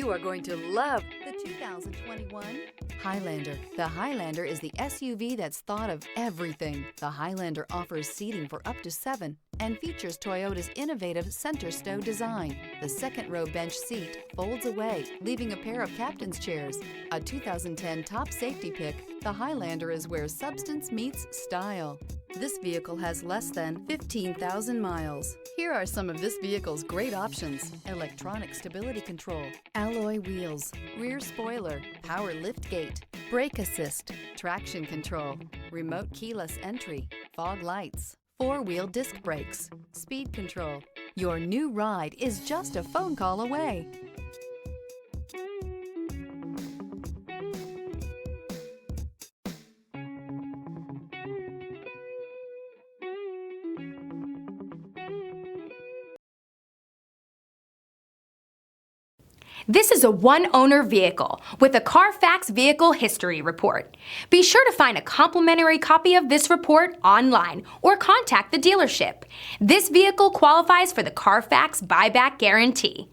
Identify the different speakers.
Speaker 1: You are going to love the 2021 Highlander. The Highlander is the SUV that's thought of everything. The Highlander offers seating for up to 7 and features Toyota's innovative center stow design. The second row bench seat folds away, leaving a pair of captain's chairs. A 2010 top safety pick, the Highlander is where substance meets style. This vehicle has less than 15,000 miles. Here are some of this vehicle's great options: electronic stability control, alloy wheels, rear spoiler, power liftgate, brake assist, traction control, remote keyless entry, fog lights, 4-wheel disc brakes, speed control. Your new ride is just a phone call away.
Speaker 2: This is a one-owner vehicle with a Carfax Vehicle History Report. Be sure to find a complimentary copy of this report online or contact the dealership. This vehicle qualifies for the Carfax Buyback Guarantee.